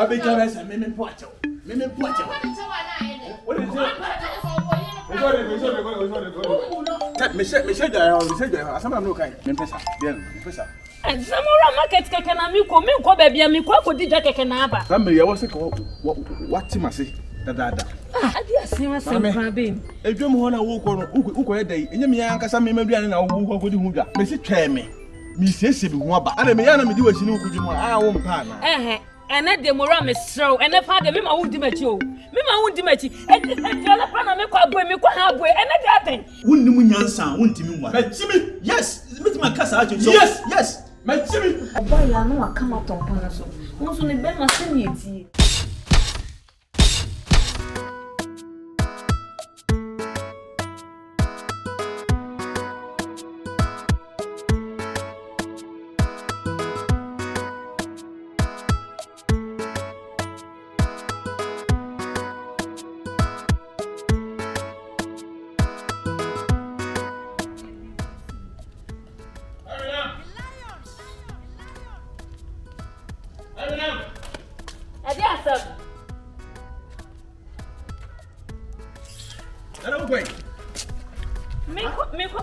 be careless and me poacher. Me poacher. What is it? Me say that some no kind. Me pesa. Pesa. And some more market keke na mi ko baby mi ko dija keke na aba. Some me was ko what him say dada. Adi asema sem bin. Edwom ho na wo ko no uko yedai. Enye me yankasa me maduane na wo ko di hu dwa. Me si twa me. Me siesie bi ho aba. Ana me yana me di wasi no kudwom a wo mpa na. Ene de mora me srow ene fa de me ma wundi machi o me ma wundi machi ala pa na me kwa boy me kwa ha boy ene de aten wunni mu nyansa wuntimi mu machimi yes meti makasa acho so yes machimi oba ya no aka ma ton pa so won so ne be ma se ni eti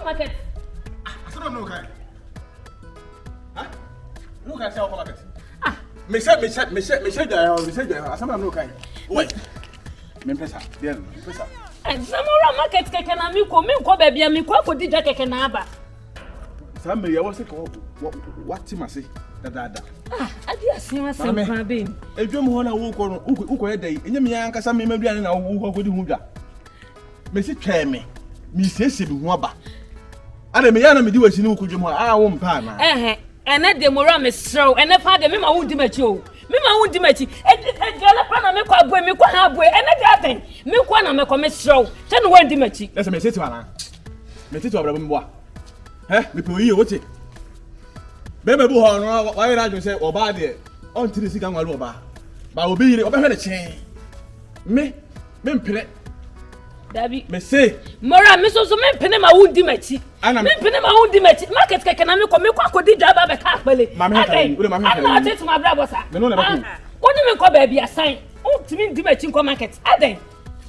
market. I don't know kind. Huh? No kind sell market. Me say that some no kind. Wait. Me pesa. There, pesa. And some more market keke na mi ko baby mi ko dija keke na aba. Some me was say what him say dada. Adi asema sem bin. Edwom ho na wo ko no uko yedai. Enye me yankasa me maduane na wo ko di hu dwa. Me si twa me. Me siesie bi ho aba. Ana me yana me di wasi no kudwom a wo mpa na. Ene de mora me srow ene fa de me ma wundi machi o. Me ma wundi machi ala pa na me kwa boy me kwa ha boy ene de aten. Me kwa na me kwa me srow. Te no wundi machi. Lesa me seti wana. Me titi obra me boa. Me pe oyi wote. Be me bu ho no wa yira adwo se oba de on tiri sika nwalu oba. Ba obi yire oba hwe ne chen. Me mpere Dabi. Me say. Mora me so me pene ma wundi machi. Me pene ma wundi machi. Market keke na me kwa kodi daba be ka akpele. Mame ule mame I'm not to my brother sir. Me no na be. What do me ko baby assign? Timi ndi machi ko market. Aden.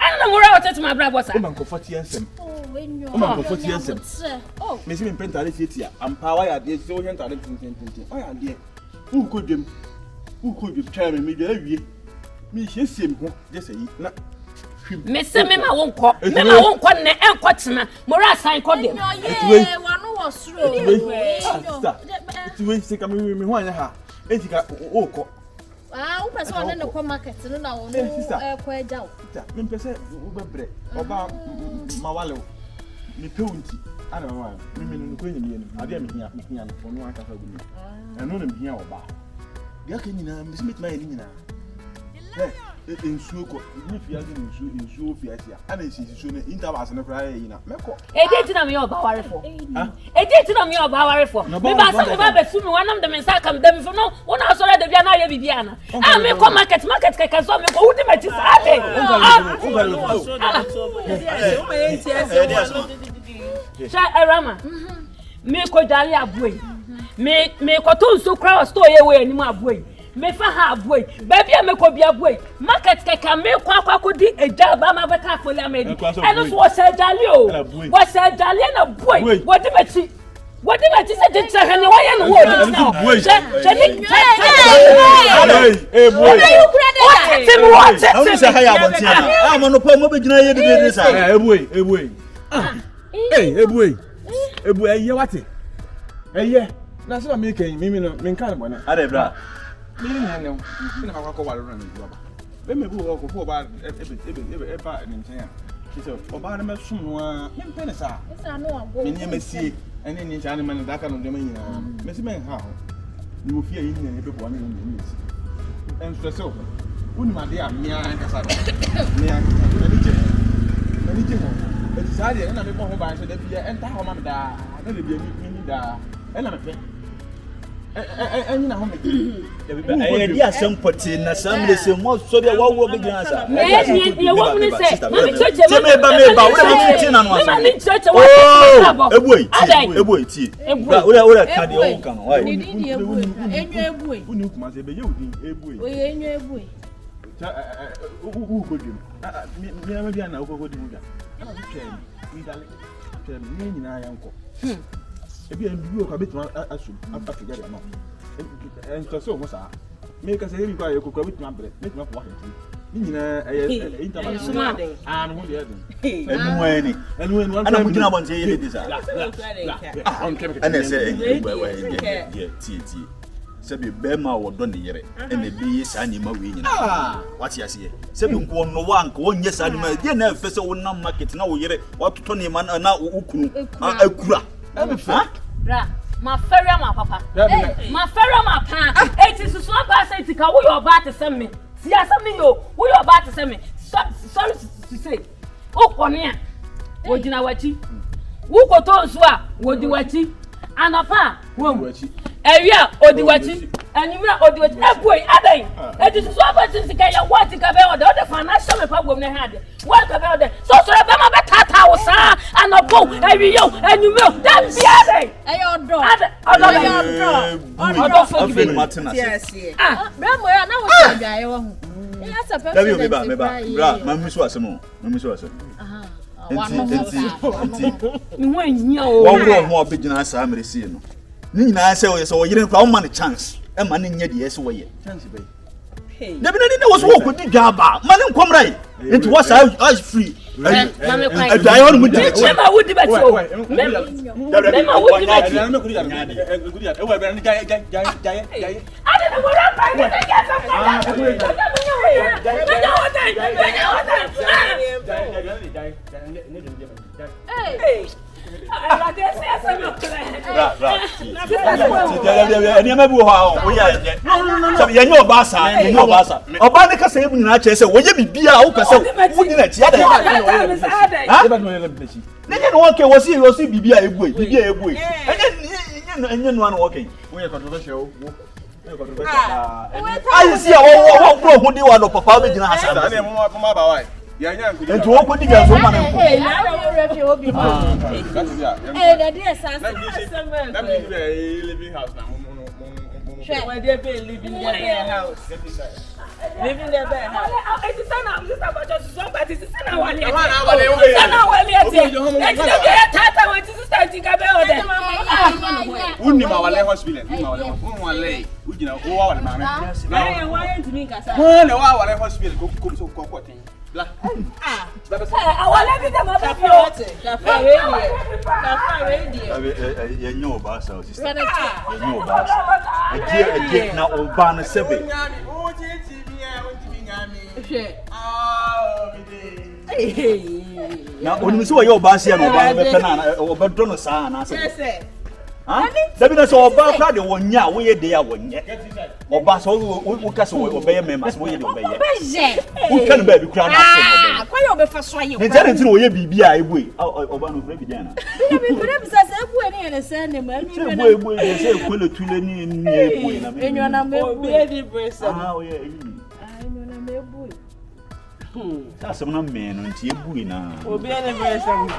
Ana mora what to my brother sir. O man ko 40 ensem. O man ko 40 ensem. Oh. Me see me pentale fiatia. Ampa ya de so yen tare tin. O ya de. U ko dwem twa me de awie. Me hiesie me ho de say na me say me ma won ko ne enko tena mora assign ko dem wanu wo suro we say come me ho anya ha etika o ko wo pese won ne ko market no na won ko eja wo me pese wo bebre oba ma wale me peunti ana ma me no ko nyim yenu ade me hia no ono aka fa gumi eno na me hia oba dia ka nyina me se metima yeni nyina ensuo ko ni fiaje ensuo fiaje ana esi no intervals na kra yi na meko edi na me oba ware fo edi na me oba ware fo me ba sa me ba be su me wanam de me sa kam dem fo no wona asore de bia na ye bibia na me ko market keke so me ko wudi mati sa ade Ewurama me ko jale aboy me ko to nso kra store ye we animu aboy me fa ha boy baby me ko bia boy market keke me kwa ko di eja ba ma be ka akpole amedi eno so wo se jale o wo se jale na boy wodi machi se je hene wo ye no wo di boy what how say haya bontia mo no pa mo be gina ye de sa boy eye wate eye na so me kan me no me kan bona ade bra me ni hane na ka ko wale ran ni baba be me bu ko fo ba e ba ni nchen ya so oba na me sum no a me mpene sa no abo me ni mesi ene ni nchen man da ka no de nyina me si men ha ho ni ofia yi ni be bo na ni mesi en so uni ma de a me an ka sa me an ni je ho e ti sa de na me bo ho ba so da bia enta ho ma me da na de bia mi da ena me pe na ho me e dia sempoti na samle se mo so be wo be gina sa ye wo mu ni se na me cheche me ba wo be ti na no asa ni cheche wo ebuoi ti ora ka de o kan why ni ebuoi enyo ebuoi uni kuma se be ye udi ebuoi o enyo ebuoi who could you? Me am Diana, who could you? We tell me, I am. If you do a bit, I should forget your mom. And so was I. Make us a require cook with my bread, make my pocket. And when one time we do not want to say it is and I say, Sabi Bema or Donny Yere, and the bees animal winning. What's your say? Sabi one no one, one yes, animal, dear never first one not market now yet, what to Tony man and now Uku, a cra. My ferry, my papa, my ferry, my pan. It is so bad, say, to go your bat to send me. Yes, I mean, who you about to send me? Sorry to say. Oh, Ponia, would you know what you? Who got on swap? Would you what you? And a pa, won't you? Area or the watching, and you know, or the boy, Aday. It is so bad to get your what to cover all the other financial problem they had. What about that? So, I Tata was and a boat, every young, and you will that's the Aday. I don't feel Martin. Yes, Ramway, I know. Yes, a person. Mammy was a more. Mammy was a when you're more big than I saw me seeing. Nina said, so you didn't found money chance, and money yet, yes, way. Definitely was walk with the Jabba. Money come right. It was I free. I die on with the I would debate. And to open the gas, woman. Hey, living house now. Where they be living in their house. Living their bed house. It's a son of just somebody. It's a son of one. Now, when we saw your bass here, or Badonna San, I said, That's all about the 1 year, we are there 1 year. Or Bass, who cast away, obey members, we obey. Who can baby crown? Quite over for swaying. And tell it to you, be I way. Oh, one of Rebiana. That's some man on Tibuina. Will be anniversary.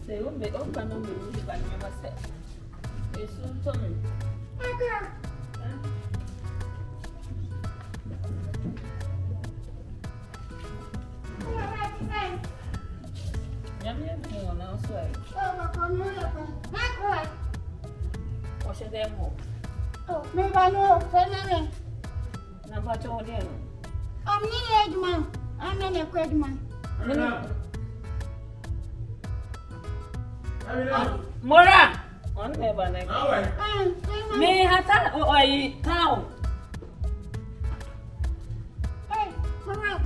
They won't be open on the music by myself. It's soon coming. What's your demo? Oh, maybe I know. Number 2 then. I'm near the man. I'm in a great man. Mora! On never next. May have or I town. Hey, come on.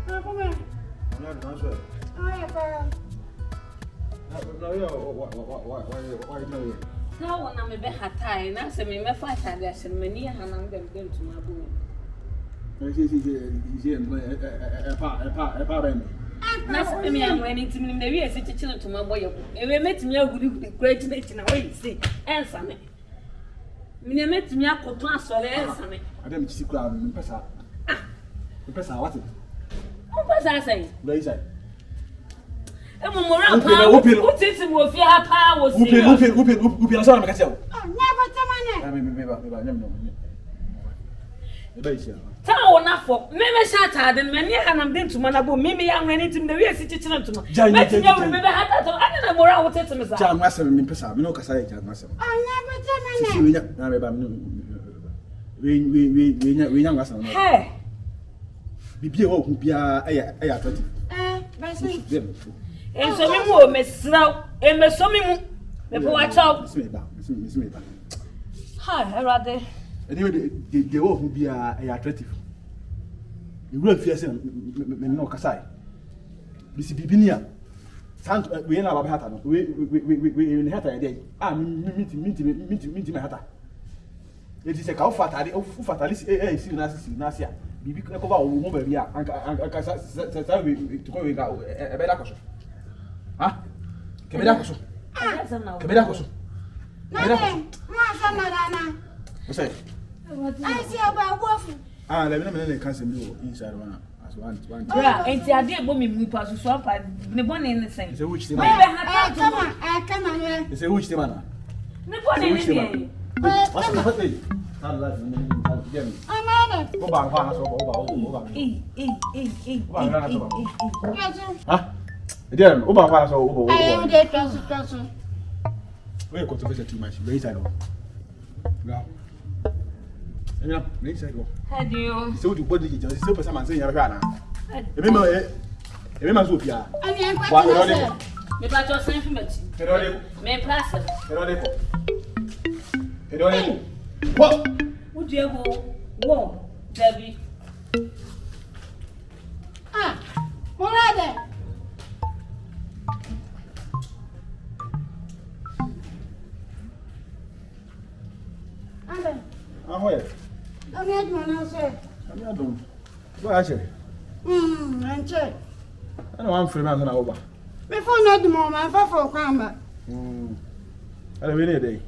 Come on. Now, when I'm a bit high, and I say, me, my fight, and there's many, and I'm going to my boom. Nasa me am when to me na we ese chichino to my boy. E we metimi agudi great na we say ensa me. Me metimi akoto asole ensa me. Adam chisi kura me pesa. Pesa what? Mo pesa say. Where is I? E mo mora pa. Utiti mo fi ha pa wo si. Upi asa na me ka tell. Never tell me. Me no. Tell na for me shata den me ne hanam den tuma na bo me ya nwani tim na we esi chichina tuma meti ya we me hata to ani na mora wo tete me sa ja nwasem me pesa me no kasa ja nwasem Never tell si we nya na me ba me we nya nwasem no he bibie wo hu bia e ya 20 Basi. enso me mo mesraw e me so me mu me po wa chaw me ba ha erade anyway the wo hu bia e attractive you will fear say me no kasa bisi bibinia sant we na ba hata no we ni hata ya dey minti me hata e di se ka o fatalisi si na sia bibi ko ba o mo ba bia anka sa we to ko we ga e be da koso ha ke be da koso ke be da koso what's that? I see about wolf. Let me cancel you inside one. As one. bra enti ade bo me mu pa so so pa ne bone ne sen It's a witch me thing. be hata to Come on here. It's a witch thing, man. ne bone ne ne What's the thing? I'm like, I'm on it. go back, over. Huh? Again, over, so I am there, trust. we are controversial too much. Where is I go? Now. Yeah, where is I go? had you So do body just so person man say you are na. Remember Sophia. I am What me pa to sen fi mati me place What? would you go Debbie Morada. Ahoy. I'm not going to say. I don't. Go actually. I'm check. I don't want free man na over. Before not the moment, for cramba. I don't really day.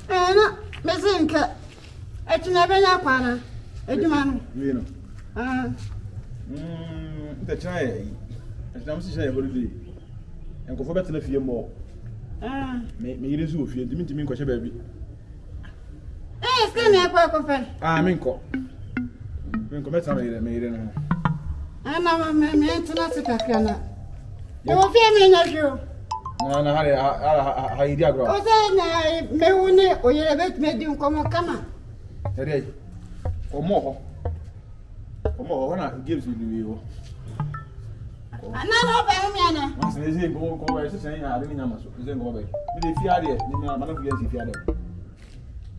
No, Messin cat. It's never a pana. A man. You know. The child. As I'm saying, holiday. And go for better if you more. Me use you if you didn't mean question baby. It's going to be a coffin. Minko. Minko, better made it. I know my maintenance at you will fear me not you. No, how idea grow. Oh, then I may or you have made you come on. Today. Or more. When I gives you the view. I'm not open, Once they say go away, saying I didn't know. They go away. If you are there, I'm not going to fear them.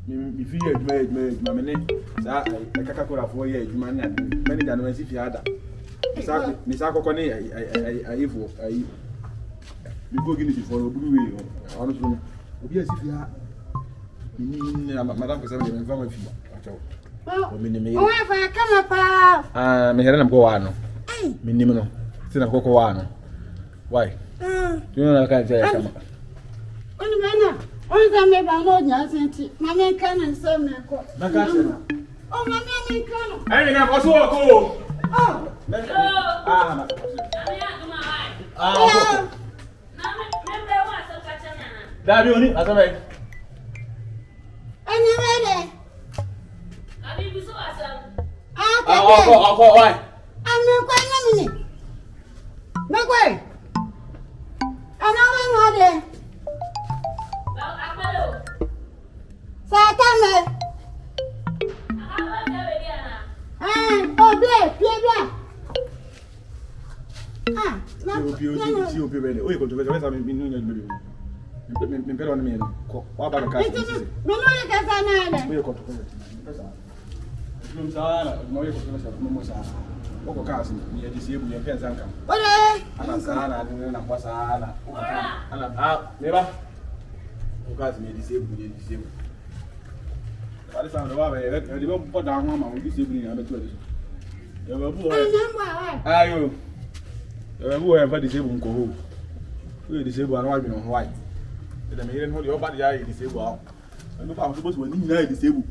If you had made my name, I can't go for years, money, many than if you had that. Miss Akokone, I evil. You go give it for a blue way, honestly. Yes, if you are. Madame Cassandra and family. Oh, if I come up, Meheran go on. Minimum. Still a cocoa one. Why? You know, I can't say I come. Only manner. Only time maybe I know nothing. My man can and some me. Oh, my man can. I mean, I was so cool. Oh, Daddy, only as I make. I'm ready. Why? I'm not quite a minute. No way. I'm not there. So I come. Oh, black. See you, baby. Oh, you go to the rest of me. Me pelo na minha. Qual para cá? Me não é casar. Eu conto com ele. Não sabe, não é com você. Pouco caso, me disse eu me pensa anca. Olha. Ana sana, na poça ana. Ana, leva. O caso me disse eu. Olha só, não vai, eu digo pode dar uma mão, disse eu me abeto isso. Ayo. Who ever disabled go. We disabled and wiping on white. The maiden hold your body eye disabled. And if I'm supposed to be disabled.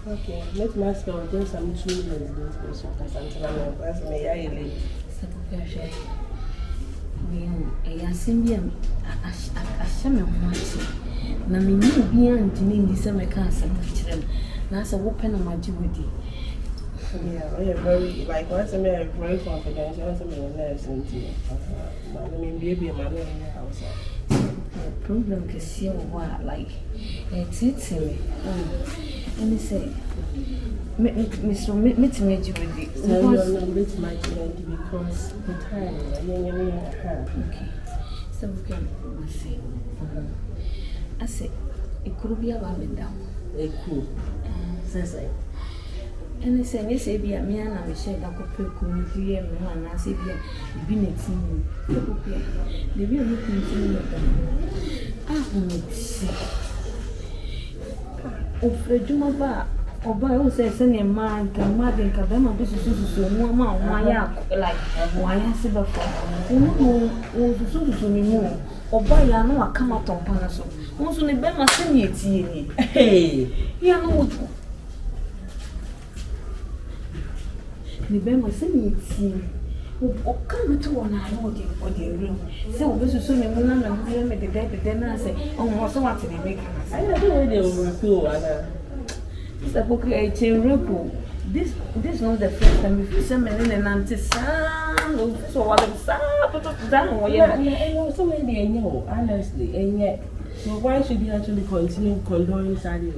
Okay, let's mask our just some children. na me ni obi antini ndi se me ka asem kirem na se wo pe na maji wodi. Yeah, we are very like once I'm very confidential, once I'm nurse into I mean baby my in the house. Problem ke see what like it's me. And they say me so me to maji wodi. No, it's my because the time okay. So we can say I say it could be about me down. It could. Says I. And they say be a man and we share that could community and one as if you been a team. The real looking to me. I won't see. Ofredumaba. Oba who says any man can madden Kabama business so one like why has it before? So me more. Oba ya no come out on Panaso. Also, the Bema send it. Hey, ya no. The Bema send it. O come to one I know the room. So we so me muna na me the day then I say, oh, so what they make. I don't know where they will feel. Mr. Pokua, this is not the first time. If you send me in and auntie Sam, so what I'm so many, honestly, and yet, so why should you actually continue condoning Saturday?